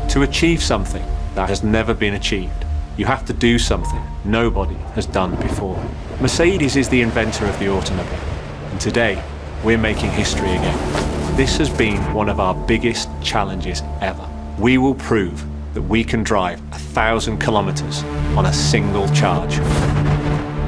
To achieve something that has never been achieved, you have to do something nobody has done before. Mercedes is the inventor of the automobile, and today we're making history again. This has been one of our biggest challenges ever. We will prove that we can drive 1,000 kilometers on a single charge.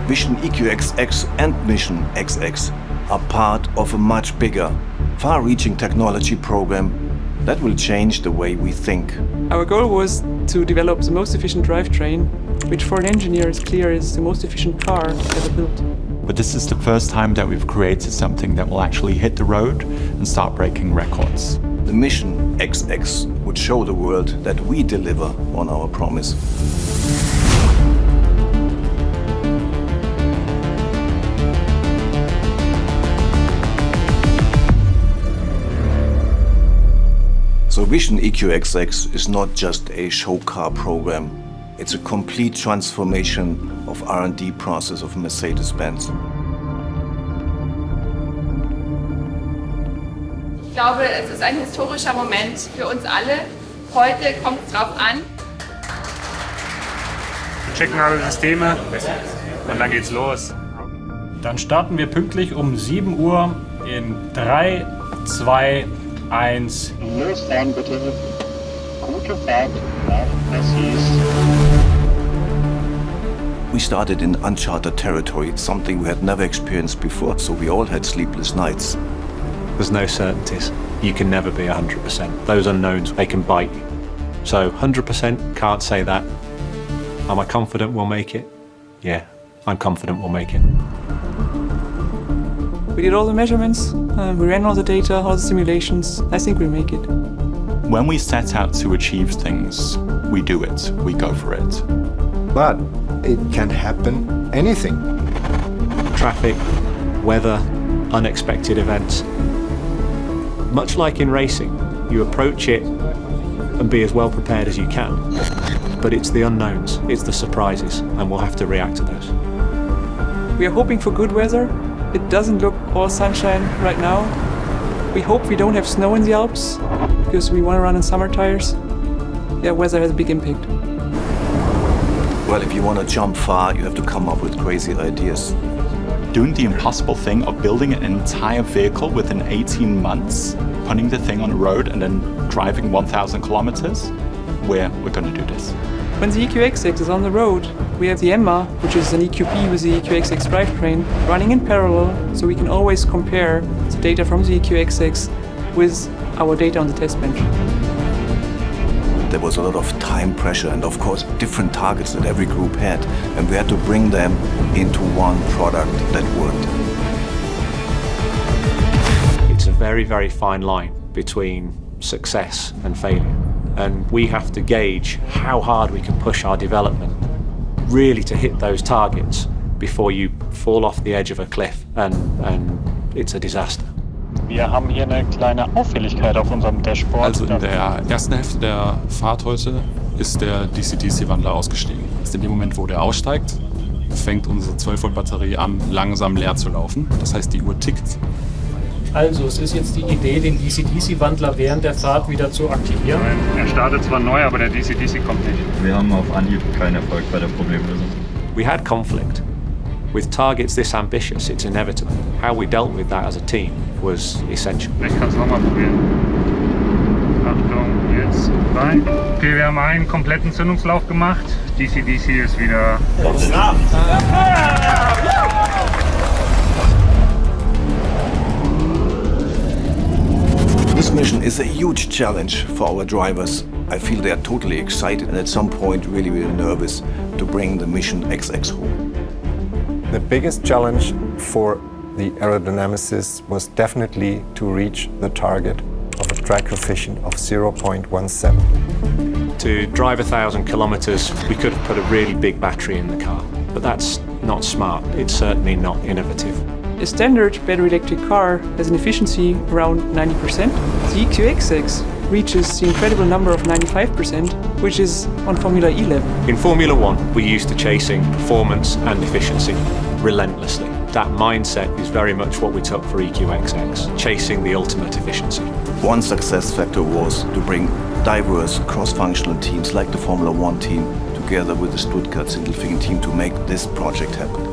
Vision EQXX and Mission XX are part of a much bigger, far-reaching technology program that will change the way we think. Our goal was to develop the most efficient drivetrain, which for an engineer is clear is the most efficient car ever built. But this is the first time that we've created something that will actually hit the road and start breaking records. The Mission XX would show the world that we deliver on our promise. So Vision EQXX is not just a show car program. It's a complete transformation of R&D process of Mercedes-Benz. Ich glaube, es ist ein historischer Moment für uns alle. Heute kommt es drauf an. Wir checken alle Systeme und dann geht's los. Dann starten wir pünktlich um 7 Uhr in 3, 2, 1. Losfahren bitte. Gute Fahrt nach Cassis. We started in uncharted territory, something we had never experienced before, so we all had sleepless nights. There's no certainties. You can never be 100%. Those unknowns, they can bite you. So 100% can't say that. Am I confident we'll make it? Yeah, I'm confident we'll make it. We did all the measurements, we ran all the data, all the simulations. I think we'll make it. When we set out to achieve things, we do it, we go for it. But it can happen anything. Traffic, weather, unexpected events. Much like in racing, you approach it and be as well prepared as you can. But it's the unknowns, it's the surprises, and we'll have to react to those. We are hoping for good weather. It doesn't look all sunshine right now. We hope we don't have snow in the Alps, because we want to run in summer tires. Yeah, weather has a big impact. Well, if you want to jump far, you have to come up with crazy ideas. Doing the impossible thing of building an entire vehicle within 18 months, putting the thing on the road and then driving 1,000 kilometers, we're going to do this. When the EQXX is on the road, we have the EMMA, which is an EQP with the EQXX drivetrain, running in parallel, so we can always compare the data from the EQXX with our data on the test bench. There was a lot of time pressure and of course different targets that every group had, and we had to bring them into one product that worked. It's a very, very fine line between success and failure, and we have to gauge how hard we can push our development really to hit those targets before you fall off the edge of a cliff and it's a disaster. Wir haben hier eine kleine Auffälligkeit auf unserem Dashboard. Also in der ersten Hälfte der Fahrt heute ist der DC-DC-Wandler ausgestiegen. Also in dem Moment, wo der aussteigt, fängt unsere 12-Volt-Batterie an, langsam leer zu laufen. Das heißt, die Uhr tickt. Also es ist jetzt die Idee, den DC-DC-Wandler während der Fahrt wieder zu aktivieren. Nein, er startet zwar neu, aber der DC-DC kommt nicht. Wir haben auf Anhieb keinen Erfolg bei der Problemlösung. We had conflict. With targets this ambitious, it's inevitable. How we dealt with that as a team was essential. Ich kann es nochmal probieren. Achtung, jetzt rein. Okay, wir haben einen kompletten Zündungslauf gemacht. DC-DC ist wieder... This mission is a huge challenge for our drivers. I feel they are totally excited and at some point really, really nervous to bring the Mission XX home. The biggest challenge for the aerodynamicists was definitely to reach the target of a track coefficient of 0.17. To drive 1,000 kilometers, we could have put a really big battery in the car, but that's not smart. It's certainly not innovative. A standard battery electric car has an efficiency around 90%. The EQXX reaches the incredible number of 95%, which is on Formula E level. In Formula One, we're used to chasing performance and efficiency relentlessly. That mindset is very much what we took for EQXX, chasing the ultimate efficiency. One success factor was to bring diverse cross-functional teams like the Formula One team together with the Stuttgart Sindelfingen team to make this project happen.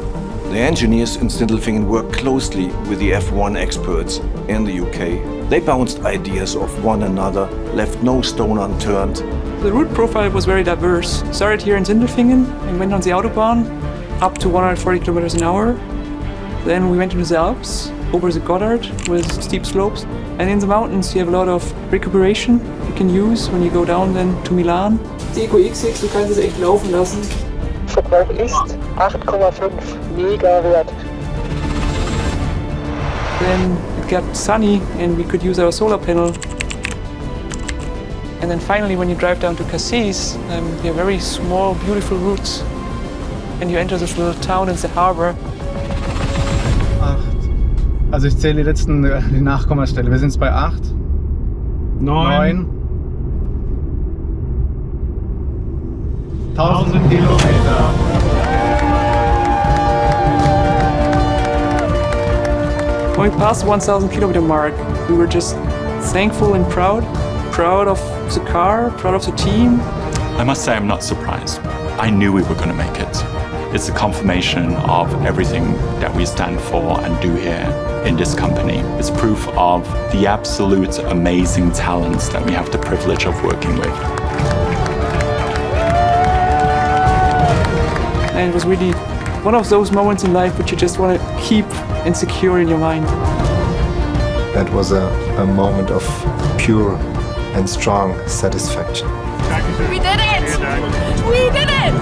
The engineers in Sindelfingen work closely with the F1 experts in the UK. They bounced ideas off one another, left no stone unturned. The route profile was very diverse. Started here in Sindelfingen and went on the autobahn up to 140 kilometers an hour. Then we went into the Alps, over the Gotthard with steep slopes. And in the mountains you have a lot of recuperation you can use when you go down then to Milan. Die EQXX, du kannst es echt laufen lassen. Verbrauch ist 8,5, mega Wert. Then it got sunny and we could use our solar panel. And then finally when you drive down to Cassis, you have very small, beautiful routes. And you enter this little town in the harbor. 8. Also ich zähle die Nachkommastelle. Wir sind jetzt bei 8. 9. 1000 Kilometer. When we passed the 1,000 kilometer mark, we were just thankful and proud. Proud of the car, proud of the team. I must say I'm not surprised. I knew we were going to make it. It's a confirmation of everything that we stand for and do here in this company. It's proof of the absolute amazing talents that we have the privilege of working with. And it was really one of those moments in life which you just want to keep and secure in your mind. That was a moment of pure and strong satisfaction. We did it! We did it!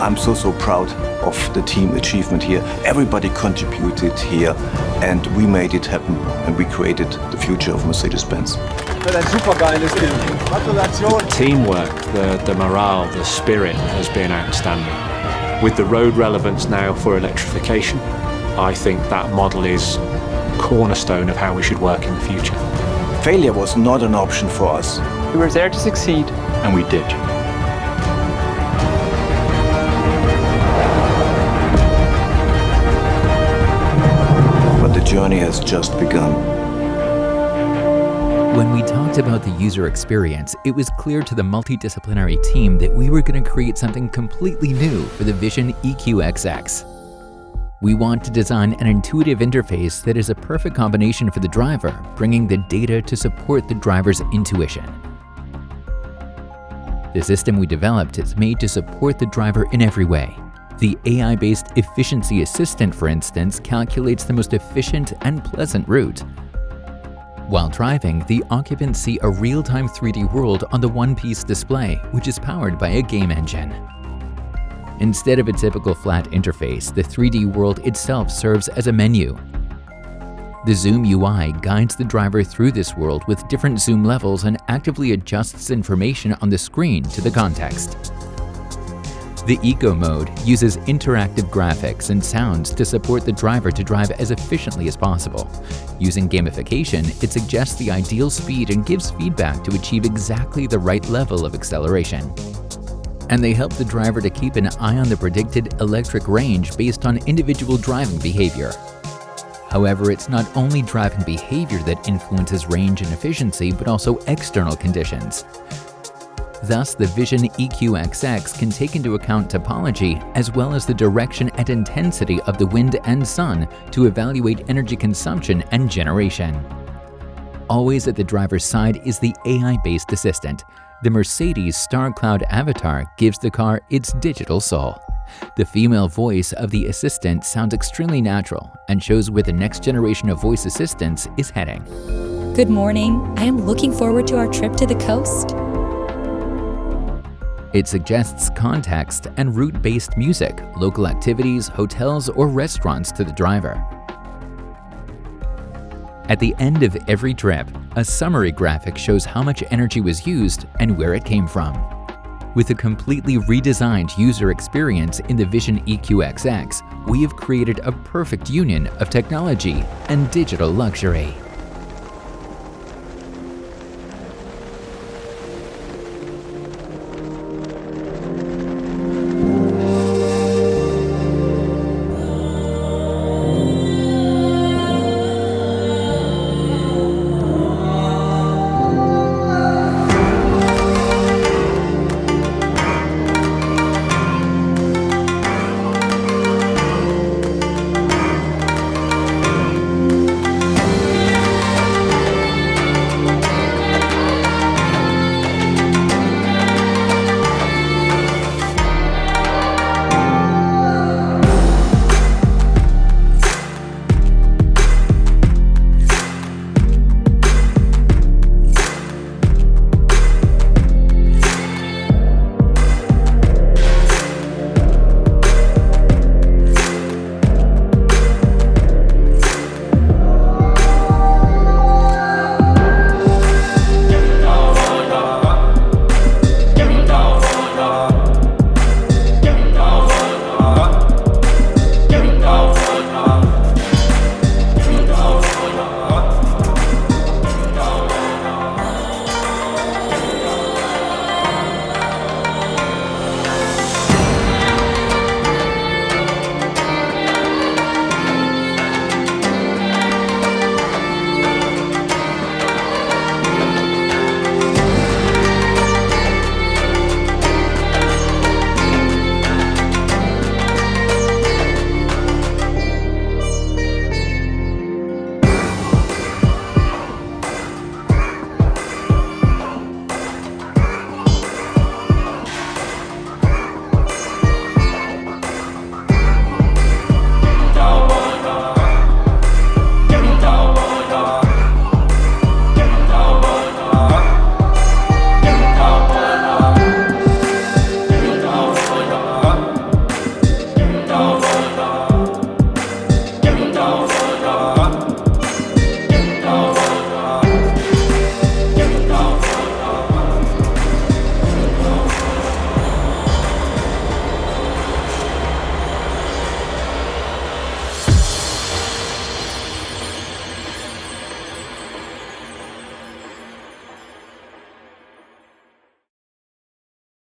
I'm so proud of the team achievement here. Everybody contributed here and we made it happen and we created the future of Mercedes-Benz. The teamwork, the morale, the spirit has been outstanding. With the road relevance now for electrification, I think that model is cornerstone of how we should work in the future. Failure was not an option for us. We were there to succeed. And we did. But the journey has just begun. When we talked about the user experience, it was clear to the multidisciplinary team that we were going to create something completely new for the Vision EQXX. We want to design an intuitive interface that is a perfect combination for the driver, bringing the data to support the driver's intuition. The system we developed is made to support the driver in every way. The AI-based efficiency assistant, for instance, calculates the most efficient and pleasant route. While driving, the occupants see a real-time 3D world on the one-piece display, which is powered by a game engine. Instead of a typical flat interface, the 3D world itself serves as a menu. The Zoom UI guides the driver through this world with different zoom levels and actively adjusts information on the screen to the context. The Eco mode uses interactive graphics and sounds to support the driver to drive as efficiently as possible. Using gamification, it suggests the ideal speed and gives feedback to achieve exactly the right level of acceleration. And they help the driver to keep an eye on the predicted electric range based on individual driving behavior. However, it's not only driving behavior that influences range and efficiency, but also external conditions. Thus, the Vision EQXX can take into account topology as well as the direction and intensity of the wind and sun to evaluate energy consumption and generation. Always at the driver's side is the AI-based assistant. The Mercedes Star Cloud avatar gives the car its digital soul. The female voice of the assistant sounds extremely natural and shows where the next generation of voice assistants is heading. Good morning. I am looking forward to our trip to the coast. It suggests context and route-based music, local activities, hotels, or restaurants to the driver. At the end of every trip, a summary graphic shows how much energy was used and where it came from. With a completely redesigned user experience in the Vision EQXX, we have created a perfect union of technology and digital luxury.